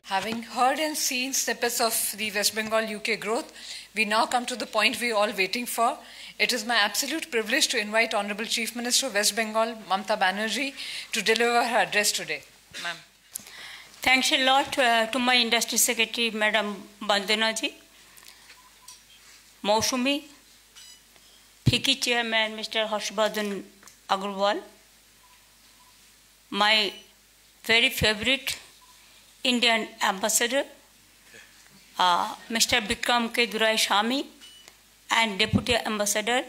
Having heard and seen snippets of the West Bengal UK growth, we now come to the point we are all waiting for. It is my absolute privilege to invite Honorable Chief Minister of West Bengal, Mamata Banerjee, to deliver her address today. Ma'am. Thanks a lot to my Industry Secretary, Madam Vandana ji, Mousumi, FICCI Chairman, Mr. Harshvardhan Agrawal, my very favorite Indian Ambassador, Mr. Bikram K. Duraiswamy, and Deputy Ambassador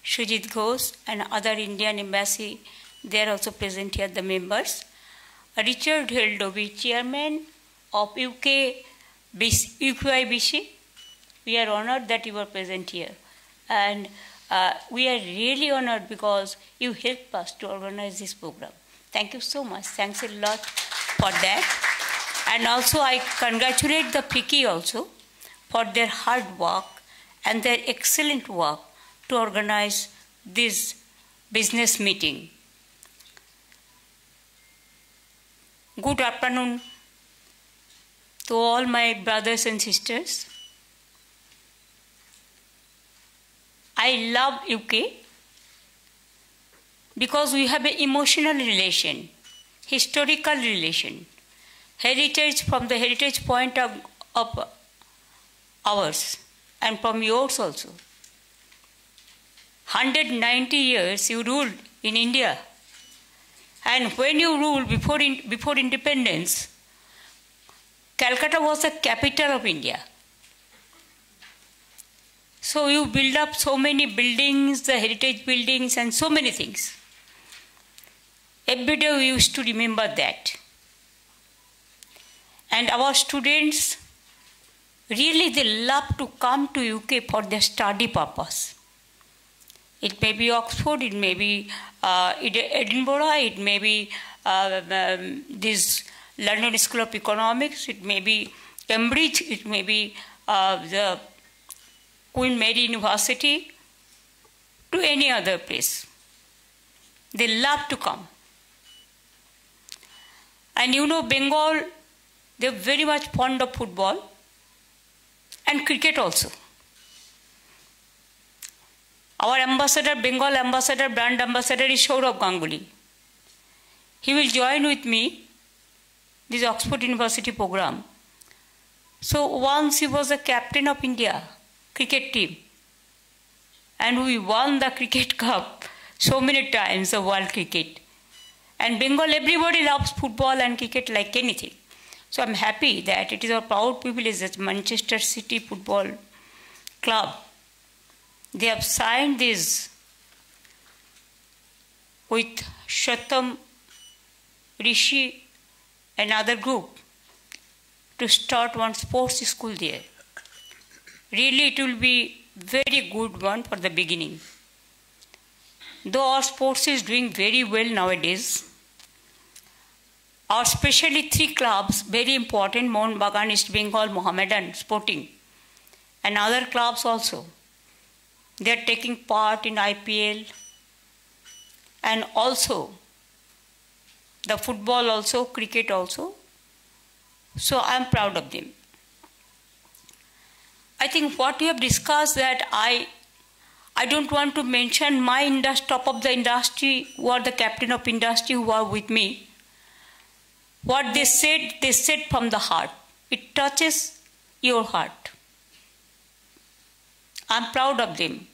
Sujit Ghosh and other Indian embassy, they are also present here, the members. Richard Hildoby, Chairman of UKIBC, we are honored that you are present here. And we are really honored because you helped us to organize this program. Thank you so much. Thanks a lot for that. And also I congratulate the FICCI also for their hard work and their excellent work to organize this business meeting. Good afternoon to all my brothers and sisters. I love UK because we have an emotional relation, historical relation, heritage from the heritage point of ours and from yours also. 190 years you ruled in India. And when you ruled before independence, Calcutta was the capital of India. So you build up so many buildings, the heritage buildings and so many things. Every day we used to remember that. And our students, really they love to come to UK for their study purpose. It may be Oxford, it may be Edinburgh, it may be this London School of Economics, it may be Cambridge, it may be the Queen Mary University, to any other place. They love to come. And you know, Bengal, they're very much fond of football and cricket also. Our ambassador, Bengal ambassador, brand ambassador is Sourav Ganguly. He will join with me this Oxford University program. So once he was a captain of India cricket team, and we won the cricket cup so many times, the world cricket. And Bengal, everybody loves football and cricket like anything. So I'm happy that it is our proud privilege that Manchester City Football Club, they have signed this with Shatam, Rishi and other group to start one sports school there. Really it will be very good one for the beginning. Though our sports is doing very well nowadays, our especially 3 clubs, very important, Mohun Bagan, East Bengal, Mohammedan, Sporting, and other clubs also. They are taking part in IPL and also the football also, cricket also. So I am proud of them. I think what we have discussed that I don't want to mention my top of the industry who are the captain of industry who are with me. What they said from the heart. It touches your heart. I'm proud of them.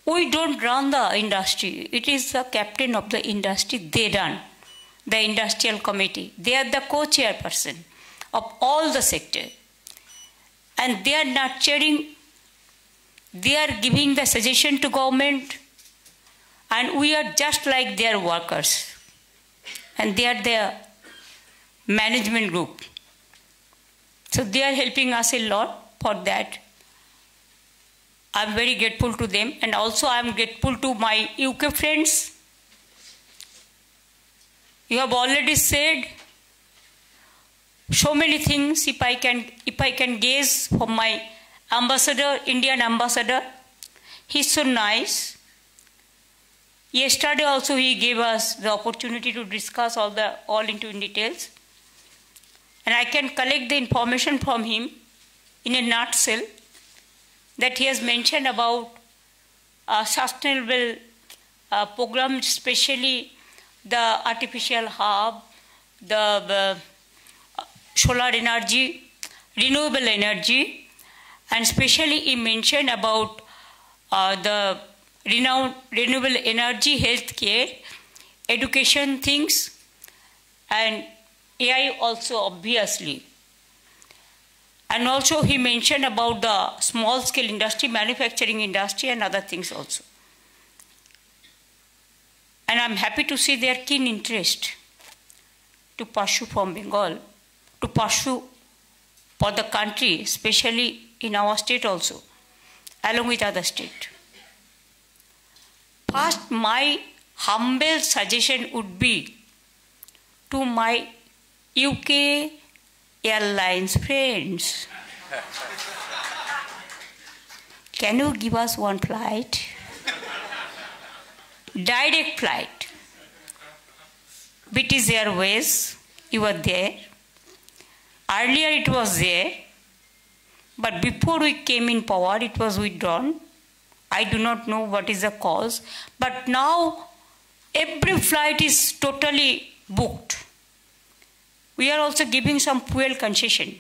We don't run the industry. It is the captain of the industry. They run the industrial committee. They are the co-chairperson of all the sector. And they are nurturing, they are giving the suggestion to government, and we are just like their workers. And they are their management group. So they are helping us a lot for that. I'm very grateful to them, and also I'm grateful to my UK friends. You have already said so many things. If I can gaze from my ambassador, Indian ambassador, he's so nice. Yesterday also he gave us the opportunity to discuss all into details. and I can collect the information from him in a nutshell, that he has mentioned about sustainable program, especially the artificial hub, the solar energy, renewable energy, and especially he mentioned about the renewable energy, healthcare, education things, and AI also obviously. And also he mentioned about the small scale industry, manufacturing industry and other things also. And I'm happy to see their keen interest to pursue from Bengal, to pursue for the country, especially in our state also, along with other states. First, my humble suggestion would be to my UK Airlines friends. Can you give us one flight? Direct flight. British Airways, you were there. Earlier it was there, but before we came in power, it was withdrawn. I do not know what is the cause, but now every flight is totally booked. We are also giving some fuel concession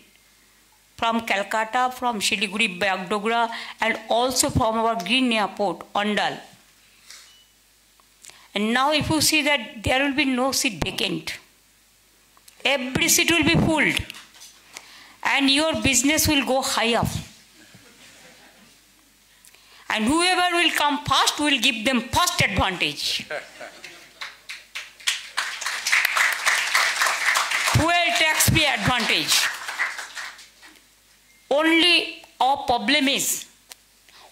from Calcutta, from Siliguri, Bagdogra, and also from our green airport, Ondal. And now if you see that there will be no seat vacant, every seat will be filled, and your business will go high up. And whoever will come first will give them first advantage. Fuel taxpayer advantage. Only our problem is,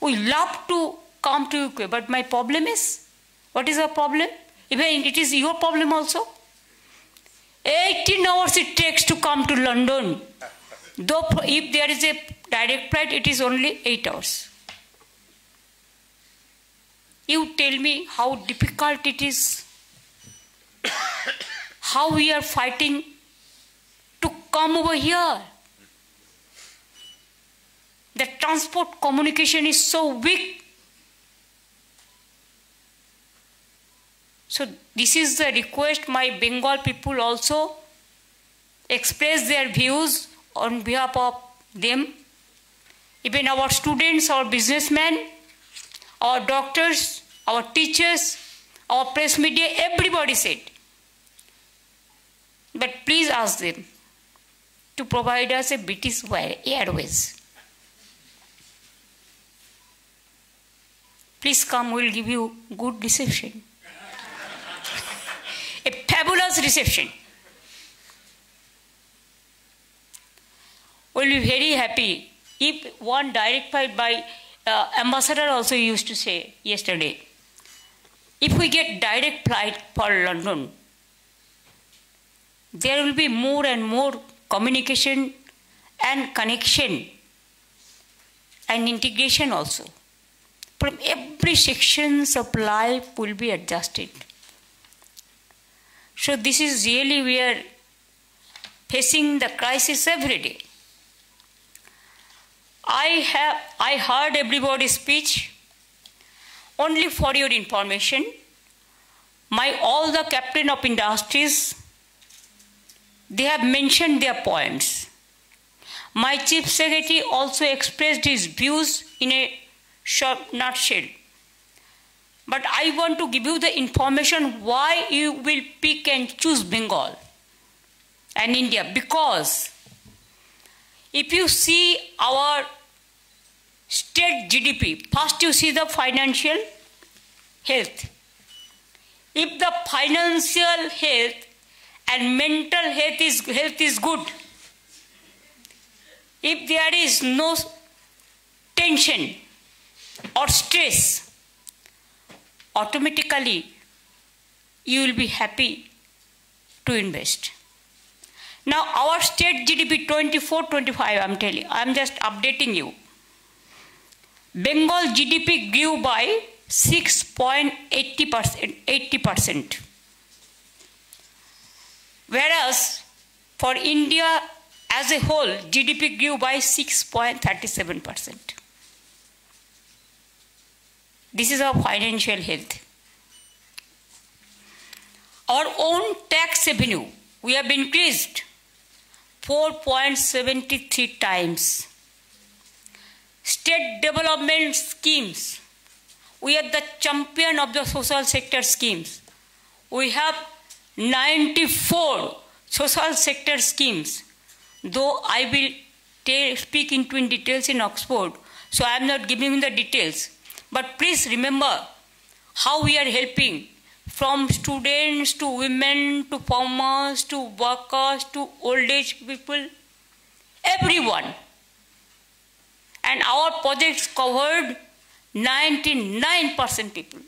we love to come to UK, but my problem is, what is our problem? Even it is your problem also. 18 hours it takes to come to London. Though if there is a direct flight, it is only 8 hours. You tell me how difficult it is, how we are fighting to come over here. The transport communication is so weak. So this is the request. My Bengal people also express their views on behalf of them. Even our students, our businessmen, our doctors, our teachers, our press media, everybody said. But please ask them to provide us a British Airways. Please come, we'll give you good reception. A fabulous reception. We'll be very happy if one direct flight by ambassador also used to say yesterday, if we get direct flight for London, there will be more and more communication and connection and integration also. From every sections of life will be adjusted. So this is really, we are facing the crisis every day. I heard everybody's speech. Only for your information, all the captain of industries, they have mentioned their points. My chief secretary also expressed his views in a short nutshell. But I want to give you the information why you will pick and choose Bengal and India. Because if you see our state GDP, first you see the financial health. If the financial health and mental health is good, if there is no tension or stress, automatically you will be happy to invest. Now our state GDP 24-25, I'm telling you, I'm just updating you. Bengal GDP grew by 6.80%. Whereas for India, As a whole, GDP grew by 6.37%. This is our financial health. Our own tax revenue, we have increased 4.73 times. State development schemes, we are the champion of the social sector schemes. We have 94 social sector schemes, though I will speak in details in Oxford, so I am not giving the details. But please remember how we are helping, from students to women to farmers to workers to old age people, everyone. And our projects covered 99% people.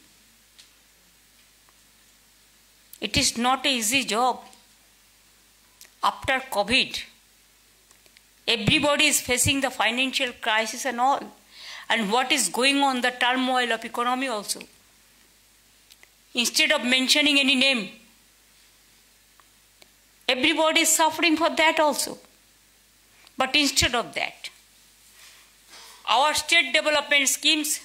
It is not an easy job. After COVID, everybody is facing the financial crisis and all. And what is going on, the turmoil of economy also. Instead of mentioning any name, everybody is suffering for that also. But instead of that, our state development schemes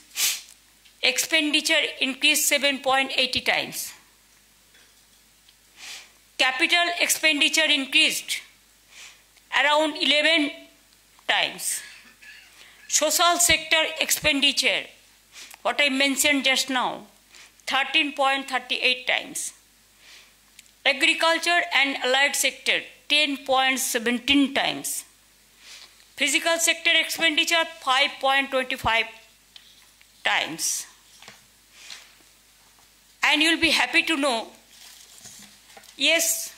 expenditure increased 7.80 times. Capital expenditure increased around 11 times. Social sector expenditure, what I mentioned just now, 13.38 times. Agriculture and allied sector, 10.17 times. Physical sector expenditure, 5.25 times. And you'll be happy to know, yes,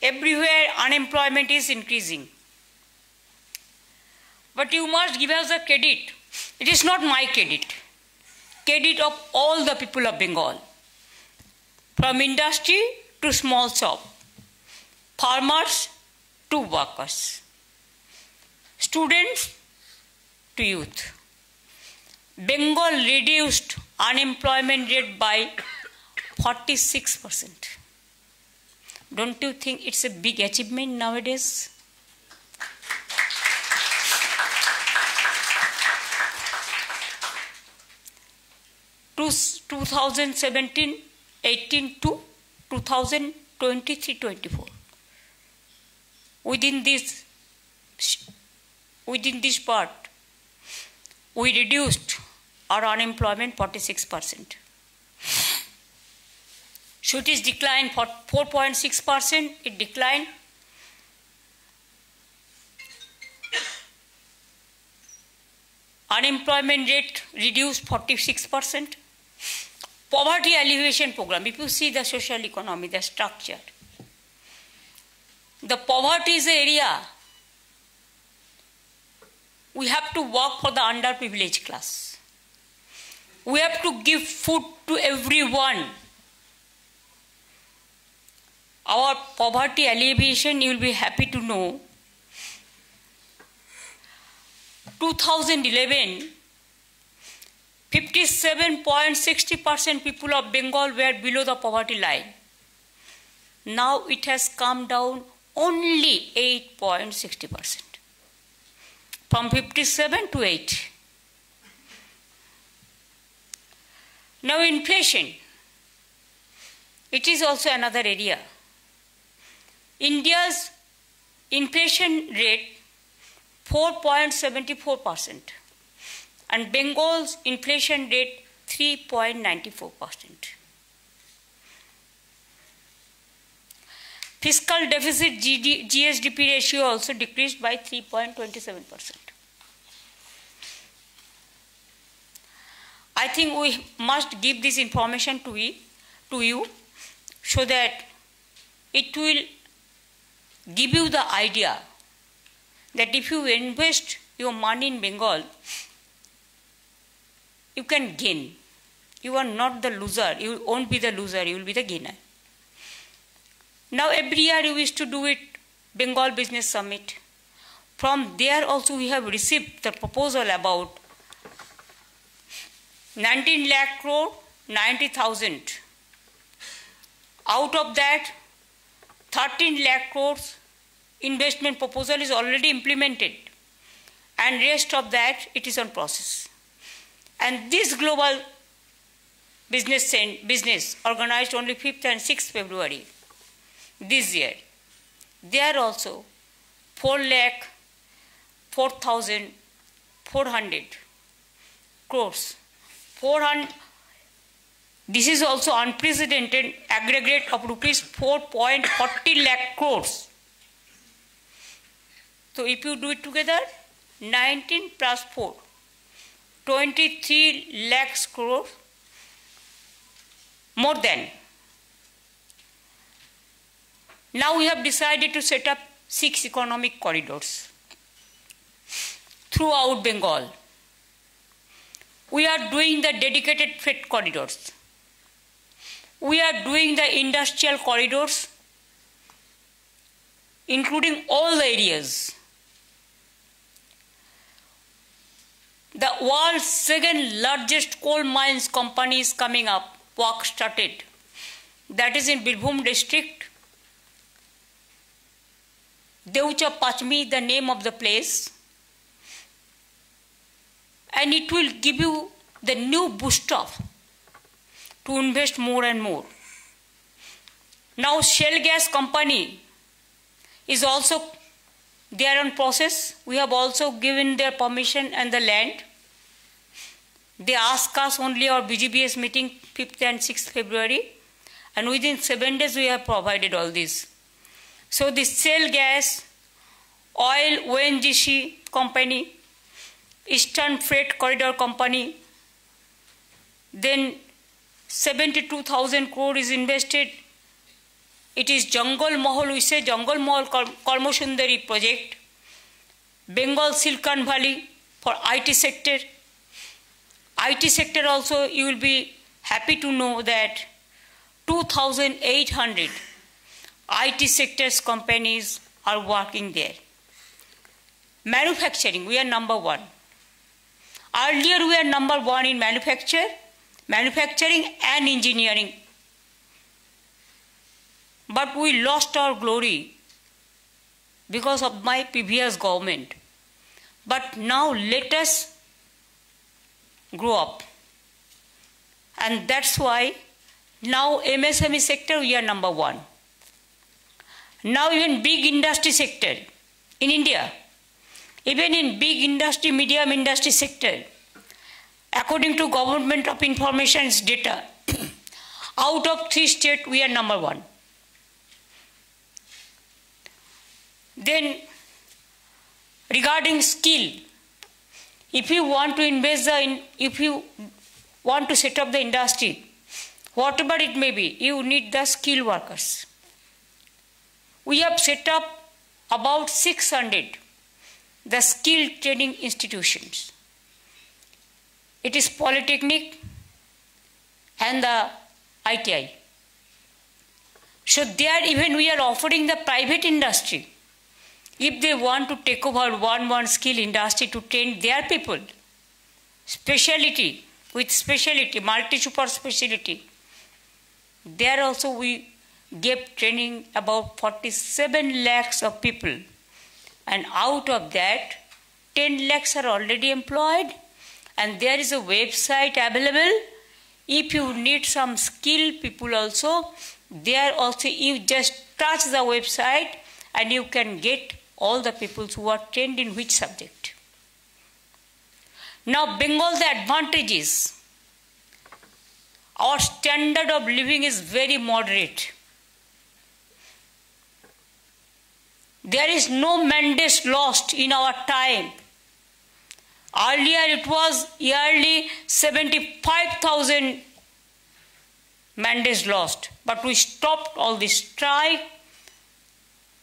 everywhere unemployment is increasing. But you must give us the credit. It is not my credit. Credit of all the people of Bengal. From industry to small shop, farmers to workers, students to youth. Bengal reduced unemployment rate by 46%. Don't you think it's a big achievement nowadays? To 2017-18 to 2023-24. Within this part, we reduced our unemployment 46%. So it is declined for 4.6%, it declined. Unemployment rate reduced 46%. Poverty alleviation program, if you see the social economy, the structure, the poverty is the area we have to work for the underprivileged class. We have to give food to everyone. Our poverty alleviation, you will be happy to know, 2011, 57.60% people of Bengal were below the poverty line. Now it has come down only 8.60%. From 57 to 8. Now inflation. It is also another area. India's inflation rate 4.74%. And Bengal's inflation rate 3.94%. Fiscal deficit GSDP ratio also decreased by 3.27%. I think we must give this information to you so that it will give you the idea that if you invest your money in Bengal, you can gain. You are not the loser. You won't be the loser. You will be the gainer. Now every year we used to do it, Bengal Business Summit. From there also we have received the proposal about 19 lakh crore, 90,000. Out of that, 13 lakh crores investment proposal is already implemented, and rest of that it is on process. And this global business organized only 5th and 6th February this year. There also 4,04,400 crores. 400. This is also unprecedented aggregate of rupees 4.40 lakh crores. So if you do it together, 19 plus 4, 23 lakhs crores more than. Now we have decided to set up 6 economic corridors throughout Bengal. We are doing the dedicated freight corridors. We are doing the industrial corridors, including all the areas. The world's second largest coal mines company is coming up, work started. That is in Birbhum district. Deucha Pachmi, the name of the place. And it will give you the new boost up to invest more and more. Now Shell Gas Company is also there on process. We have also given their permission and the land. They asked us only our BGBS meeting 5th and 6th February, and within 7 days we have provided all this. So this Shell Gas, Oil ONGC Company, Eastern Freight Corridor Company, then 72,000 crore is invested. It is Jungle Mahal, we say Jungle Mahal Karma Sundari project, Bengal Silicon Valley for IT sector. IT sector also, you will be happy to know that 2,800 IT sectors companies are working there. Manufacturing, we are number 1. Earlier we were number 1 in manufacturing and engineering. But we lost our glory because of my previous government. But now let us grow up. And that's why now MSME sector we are number 1. Now even big industry sector in India, even in big industry, medium industry sector, according to Government of Information's data, out of 3 states we are number 1. Then regarding skill, if you want to invest if you want to set up the industry, whatever it may be, you need the skilled workers. We have set up about 600 the skill training institutions. It is Polytechnic and the ITI. So there even we are offering the private industry, if they want to take over one skill industry to train their people, speciality, with speciality, multi-super speciality, there also we gave training about 47 lakhs of people. And out of that, 10 lakhs are already employed, and there is a website available. If you need some skilled people also, there also you just touch the website and you can get all the people who are trained in which subject. Now Bengal, the advantage is our standard of living is very moderate. There is no mandates lost in our time. Earlier it was yearly 75,000 mandates lost, but we stopped all this strike,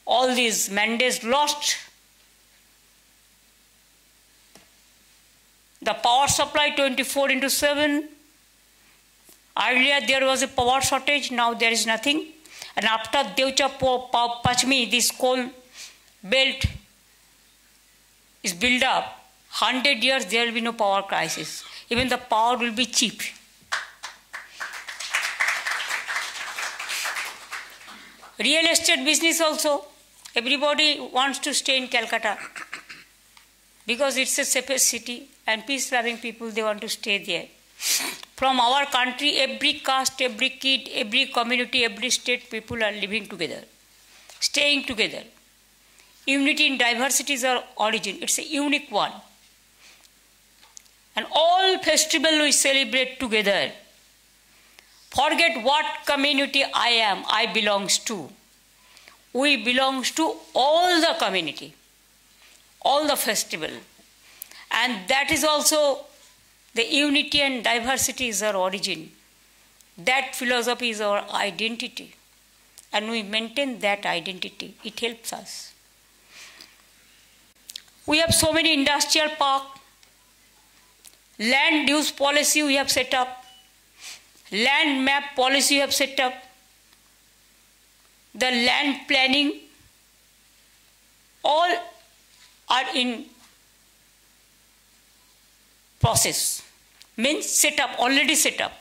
all these mandates lost. The power supply 24/7. Earlier there was a power shortage, now there is nothing. And after Deucha Pachmi, this coal belt is built up, 100 years there will be no power crisis. Even the power will be cheap. Real estate business also, Everybody wants to stay in Calcutta because it's a safest city and peace-loving people, they want to stay there. From our country, every caste, every kid, every community, every state, people are living together, staying together. Unity in diversity is our origin. It's a unique one. And all festivals we celebrate together. Forget what community I am, I belongs to. We belong to all the community, all the festival. And that is also the unity and diversity is our origin. That philosophy is our identity. And we maintain that identity. It helps us. We have so many industrial parks. Land use policy we have set up. Land map policy we have set up. The land planning, all are in process. Means set up, already set up.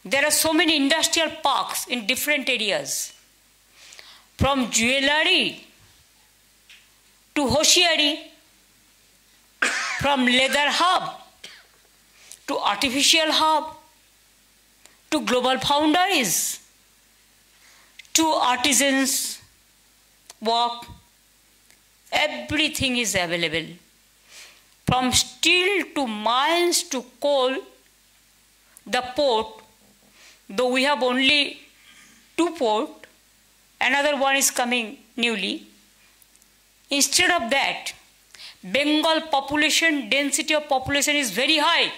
There are so many industrial parks in different areas. From jewelry to hosiery, from leather hub to artificial hub to global foundries to artisans work, everything is available. From steel to mines to coal, the port, though we have only 2 ports, another one is coming newly. Instead of that, Bengal population, density of population is very high.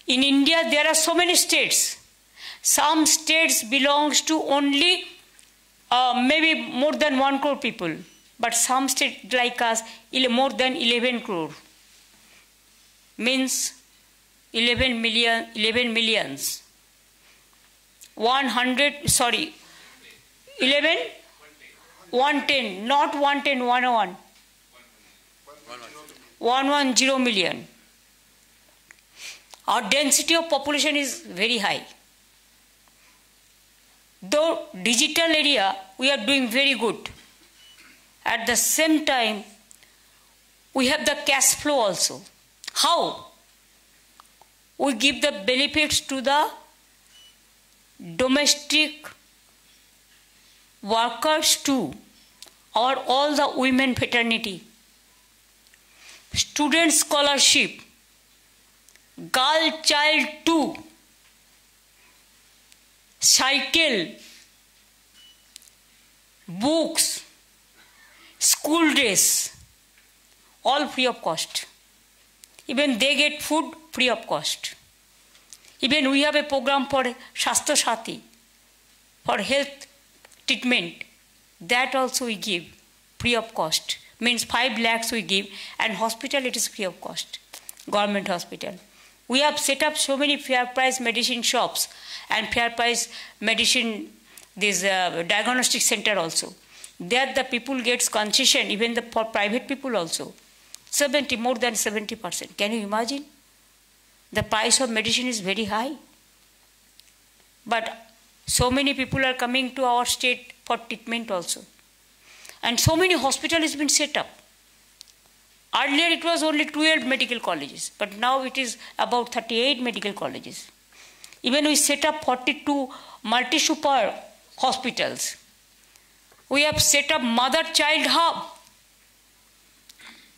In India, there are so many states. Some states belongs to only maybe more than 1 crore people. But some states like us, more than 11 crore. Means 11 millions. 110, not 110, 101. 110 million. Our density of population is very high. Though digital area, we are doing very good. At the same time, we have the cash flow also. How? We give the benefits to the domestic workers too, or all the women fraternity. Student scholarship, girl child too, cycle, books, school dress, all free of cost. Even they get food free of cost. Even we have a program for Shastha Sati, for health treatment. That also we give free of cost. Means 5 lakhs we give, and hospital it is free of cost. Government hospital. We have set up so many fair price medicine shops and fair price medicine, this diagnostic center also. There the people gets concession, even for private people also. More than 70%. Can you imagine? The price of medicine is very high. But so many people are coming to our state for treatment also. And so many hospitals has been set up. Earlier it was only 12 medical colleges, but now it is about 38 medical colleges. Even we set up 42 multi-super hospitals. We have set up mother-child hub.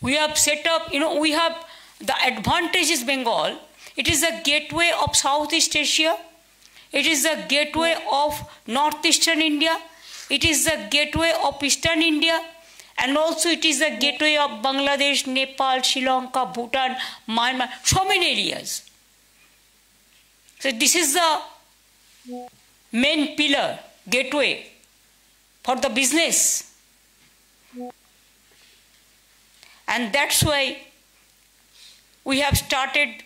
We have set up, we have the advantage is Bengal. It is the gateway of Southeast Asia. It is the gateway of Northeastern India. It is the gateway of Eastern India. And also it is the gateway of Bangladesh, Nepal, Sri Lanka, Bhutan, Myanmar, so many areas. So this is the main pillar, gateway for the business. And that's why we have started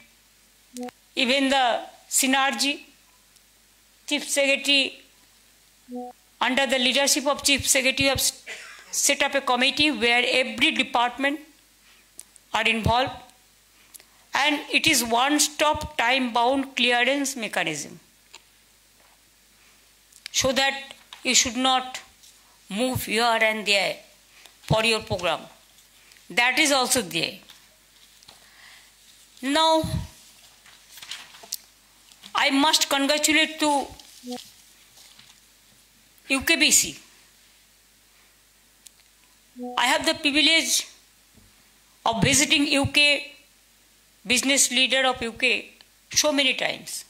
even the synergy. Chief Secretary, under the leadership of Chief Secretary, have set up a committee where every department are involved, and it is one-stop time-bound clearance mechanism, so that you should not move here and there for your program. That is also there. Now, I must congratulate to UKBC. I have the privilege of visiting UK, business leader of UK, so many times.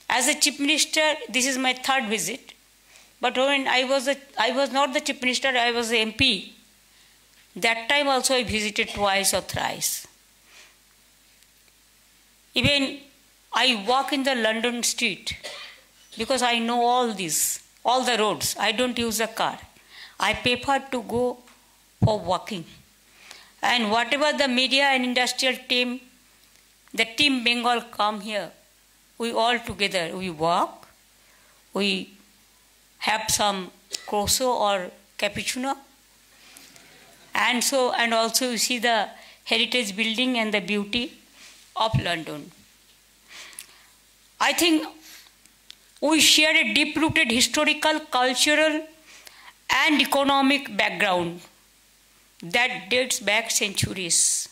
As a Chief Minister, this is my third visit. But when I was not the Chief Minister, I was the MP. That time also I visited twice or thrice. Even I walk in the London street because I know all the roads. I don't use a car. I prefer to go for walking. And whatever the media and industrial team, the team Bengal come here, we all together, we walk, we have some croissant or cappuccino, and also you see the heritage building and the beauty of London. I think we share a deep-rooted historical, cultural, and economic background that dates back centuries.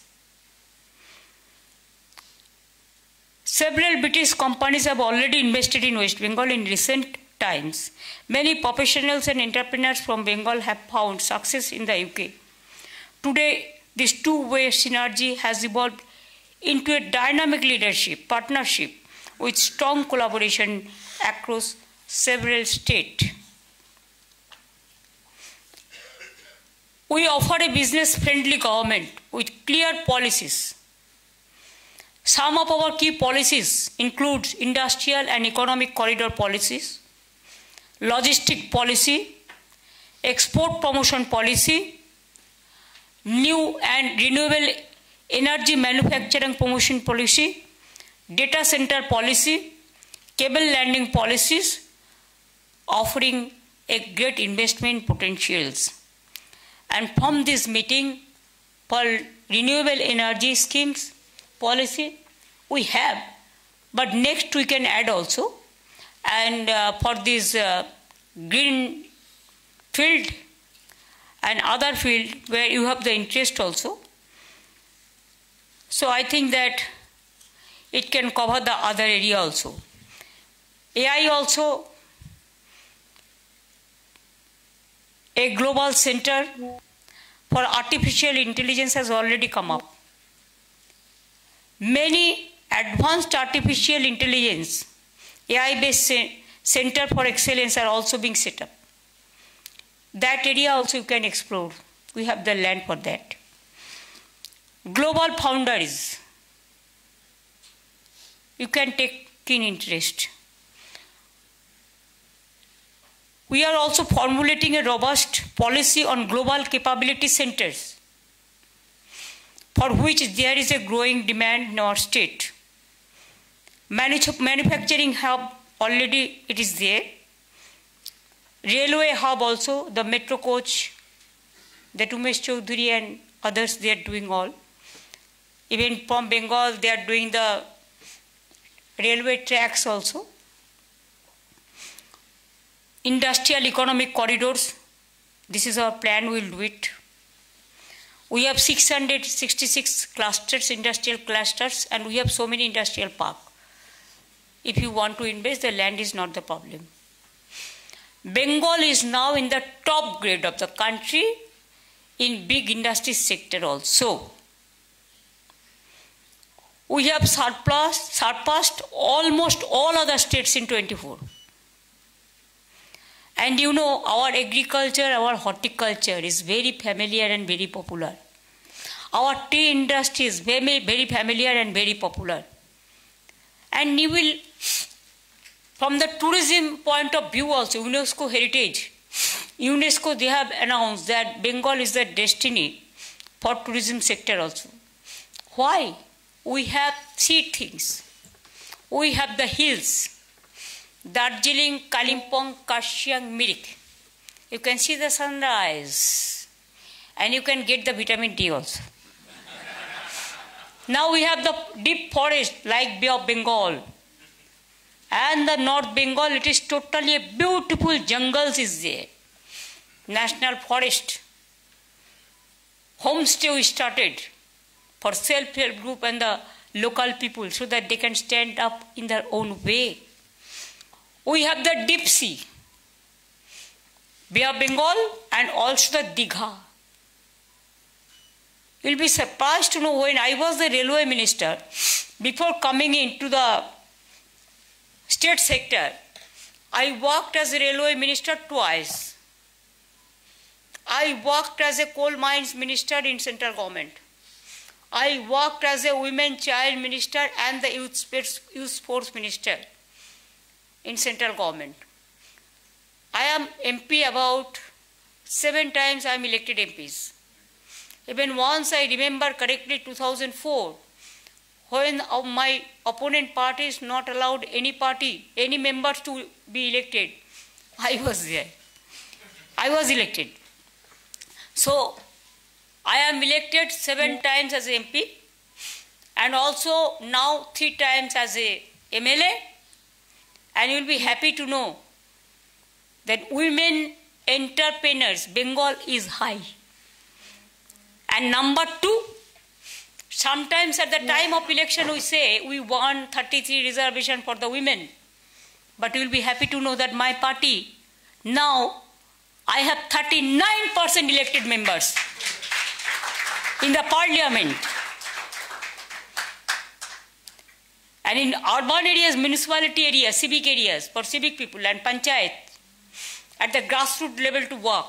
Several British companies have already invested in West Bengal in recent times. Many professionals and entrepreneurs from Bengal have found success in the UK. Today, this two-way synergy has evolved into a dynamic leadership partnership with strong collaboration across several states. We offer a business-friendly government with clear policies. Some of our key policies include industrial and economic corridor policies, logistic policy, export promotion policy, new and renewable energy manufacturing promotion policy, data center policy, cable landing policies, offering a great investment potentials. And from this meeting, for renewable energy schemes policy, we have, but next we can add also. And for this green field and other field where you have the interest also. So I think that it can cover the other area also. AI also, a global center for artificial intelligence has already come up. Many advanced artificial intelligence, AI-based center for excellence are also being set up. That area also you can explore. We have the land for that. Global foundries, you can take keen interest. We are also formulating a robust policy on global capability centers, for which there is a growing demand in our state. Manufacturing hub, already it is there. Railway hub also, the metro coach, the Umesh Choudhury and others, they are doing all. Even from Bengal, they are doing the railway tracks also. Industrial economic corridors, this is our plan, we will do it. We have 666 clusters, industrial clusters, and we have so many industrial parks. If you want to invest, the land is not the problem. Bengal is now in the top grade of the country in big industry sector also. We have surpassed almost all other states in 24. And you know, our agriculture, our horticulture is very familiar and very popular. Our tea industry is very, very familiar and very popular. And you will, from the tourism point of view also, UNESCO heritage, UNESCO, they have announced that Bengal is the destiny for tourism sector also. Why? We have three things. We have the hills, Darjeeling, Kalimpong, Karsiang, Mirik. You can see the sunrise and you can get the vitamin D also. Now we have the deep forest like Bay of Bengal. And the North Bengal, it is totally a beautiful jungles is there. national forest, homestay we started for self-help group and the local people so that they can stand up in their own way. We have the deep sea, Bay of Bengal, and also the Digha. You'll be surprised to know when I was the railway minister, before coming into the state sector, I worked as a railway minister twice. I worked as a coal mines minister in central government. I worked as a women child minister and the youth sports minister in central government. I am MP about 7 times I am elected MPs. Even once I remember correctly 2004, when my opponent party is not allowed any members to be elected, I was there. I was elected. So, I am elected 7 times as a MP and also now 3 times as a MLA, and you will be happy to know that women entrepreneurs, Bengal is high. And number 2, sometimes at the time of election we say we won 33 reservation for the women. But you will be happy to know that my party, now I have 39% elected members in the parliament. And in urban areas, municipality areas, civic areas, for civic people and panchayat, at the grassroots level to work,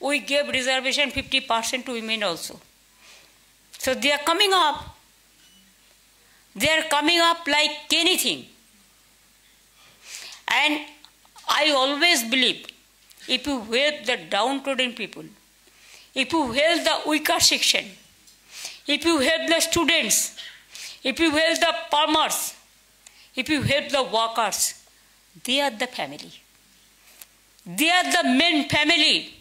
we gave reservation 50% to women also. So they are coming up. They are coming up like anything. And I always believe, if you help the downtrodden people, if you help the weaker section, if you help the students, if you help the farmers, if you help the workers, they are the family. They are the main family.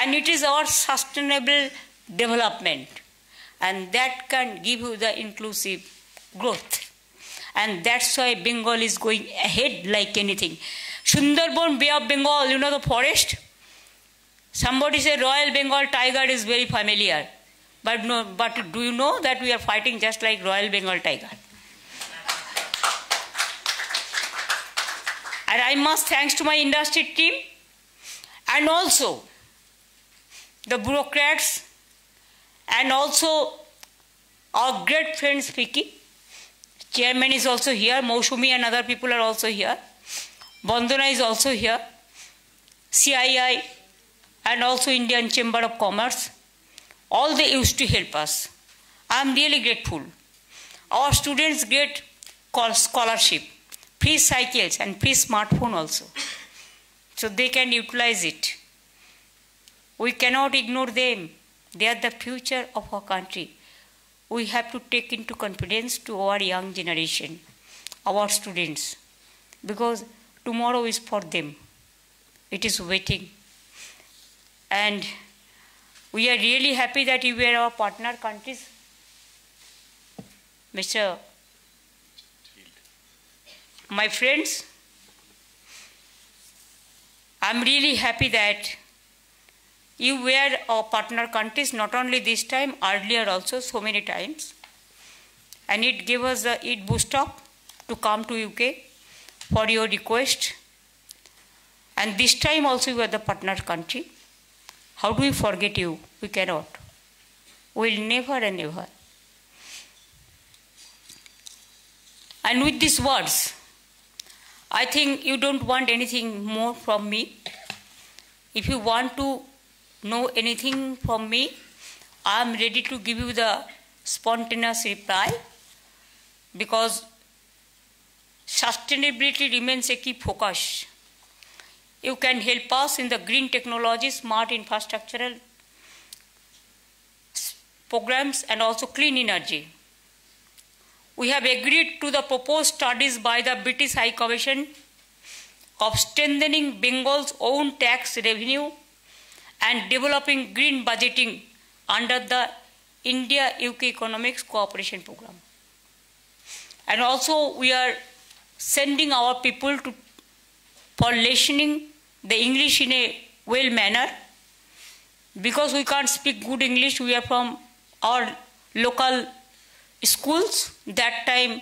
And it is our sustainable development. And that can give you the inclusive growth. And that's why Bengal is going ahead like anything. Sundarban, Bay of Bengal, you know the forest? Somebody said Royal Bengal tiger is very familiar. But do you know that we are fighting just like Royal Bengal tiger? And I must thanks to my industry team and also the bureaucrats and also our great friend Vicky. Chairman is also here, Moshumi and other people are also here. Bandana is also here, CII and also Indian Chamber of Commerce. All they used to help us. I am really grateful. Our students get scholarship, free cycles and free smartphone also. So they can utilize it. We cannot ignore them. They are the future of our country. We have to take into confidence to our young generation, our students, because tomorrow is for them. It is waiting. And we are really happy that you were our partner countries. My friends, I'm really happy that you were our partner countries, not only this time, earlier also, so many times. And it gave us it boost up to come to UK for your request. And this time also you are the partner country. How do we forget you? We cannot. We'll never and never. And with these words, I think you don't want anything more from me. If you want to know anything from me, I am ready to give you the spontaneous reply, because sustainability remains a key focus. You can help us in the green technology, smart infrastructural programs and also clean energy. We have agreed to the proposed studies by the British High Commission of strengthening Bengal's own tax revenue and developing green budgeting under the India-UK Economics Cooperation Program. And also we are sending our people for lessening the English in a well manner. Because we can't speak good English, we are from our local schools. That time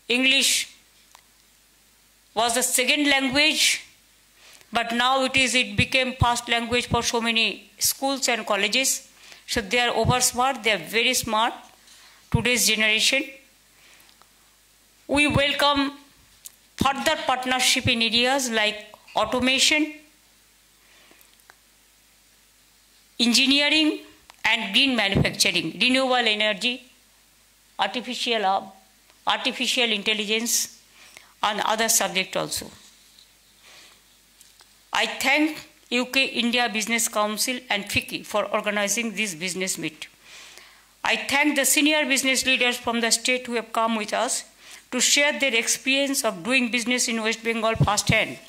English was the second language, but now it became first language for so many schools and colleges. So they are over smart, they are very smart, today's generation. We welcome further partnership in areas like automation, engineering and green manufacturing, renewable energy, artificial intelligence, and other subjects also. I thank UK India Business Council and FICCI for organizing this business meet. I thank the senior business leaders from the state who have come with us to share their experience of doing business in West Bengal firsthand.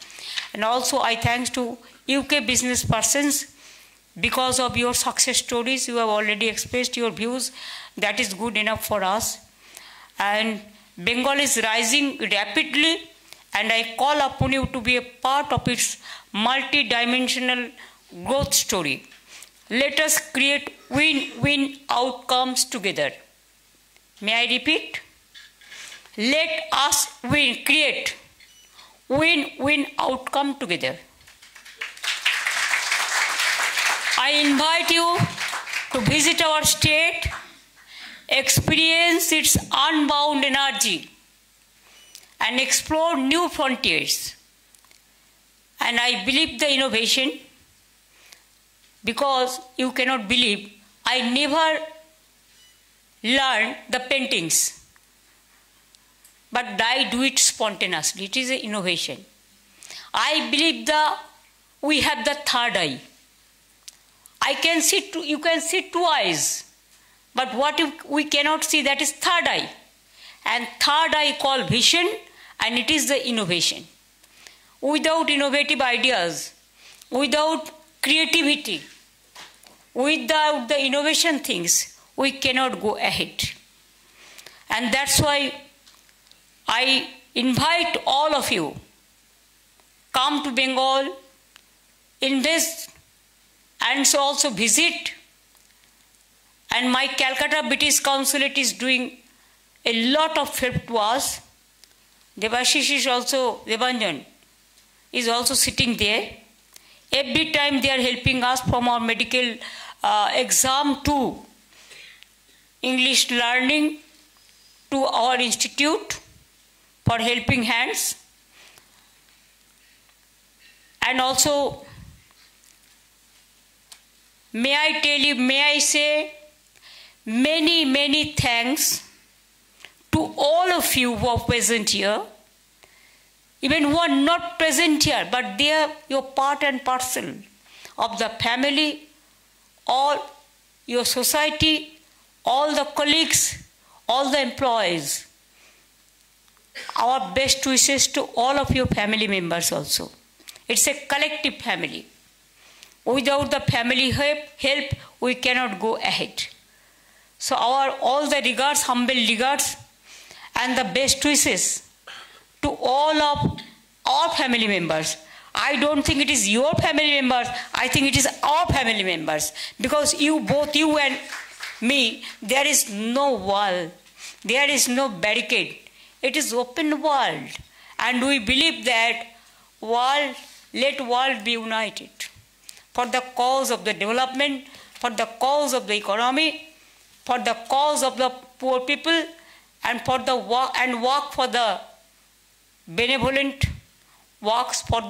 And also I thank to UK business persons. Because of your success stories, you have already expressed your views. That is good enough for us. And Bengal is rising rapidly, and I call upon you to be a part of its multi-dimensional growth story. Let us create win-win outcomes together. May I repeat? Let us create win-win outcome together. I invite you to visit our state, experience its unbound energy, and explore new frontiers. And I believe the innovation, because you cannot believe, I never learned the paintings, but I do it spontaneously. It is an innovation. I believe we have the third eye. You can see two eyes, but what we cannot see, that is third eye. And third eye called vision, and it is the innovation. Without innovative ideas, without creativity, without the innovation things, we cannot go ahead. And that's why I invite all of you, come to Bengal, invest, and so also visit. And my Calcutta British Consulate is doing a lot of help to us. Devashish is also, Debanjan is also sitting there. Every time they are helping us from our medical exam to English learning to our institute for helping hands. And also, may I say many, many thanks to all of you who are present here, even who are not present here, but they are your part and parcel of the family, all your society, all the colleagues, all the employees. Our best wishes to all of your family members also. It's a collective family. Without the family help, we cannot go ahead. So all the regards, humble regards, and the best wishes to all of our family members. I don't think it is your family members, I think it is our family members. Because both you and me, there is no wall, there is no barricade. It is open world. And we believe that let world be united for the cause of the development, for the cause of the economy, for the cause of the poor people, and for the work for the benevolent works for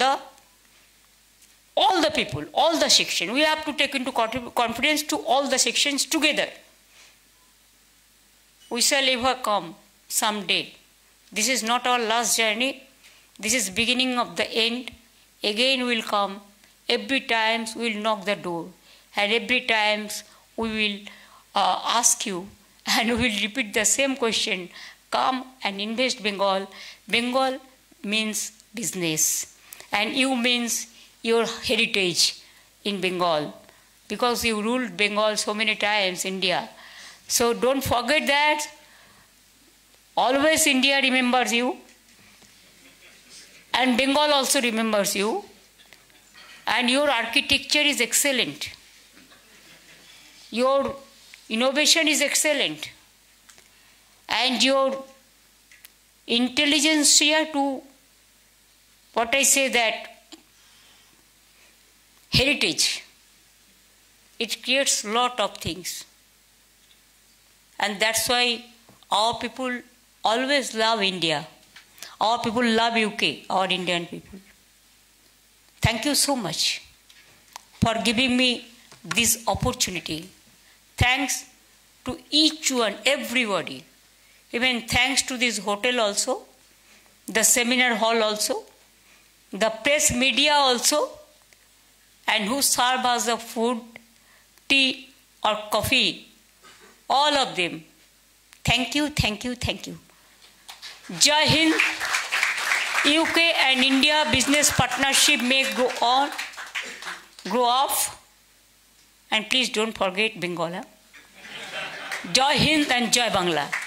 all the people, all the sections. We have to take into confidence to all the sections together. We shall ever come someday. This is not our last journey. This is beginning of the end. Again we will come. Every time we will knock the door. And every time we will ask you, and we will repeat the same question. Come and invest Bengal. Bengal means business. And you means your heritage in Bengal. Because you ruled Bengal so many times, India. So don't forget that. Always India remembers you. And Bengal also remembers you. and your architecture is excellent. Your innovation is excellent. And your intelligentsia to, what I say, that heritage, it creates a lot of things. And that's why our people always love India. Our people love UK, our Indian people. Thank you so much for giving me this opportunity. Thanks to each one, everybody. Even thanks to this hotel also, the seminar hall also, the press media also, and who serve us the food, tea or coffee, all of them. Thank you, thank you, thank you. Jai Hind. UK and India business partnership may go on, grow off, and please don't forget Bengal. Jai Hind and Jai Bangla.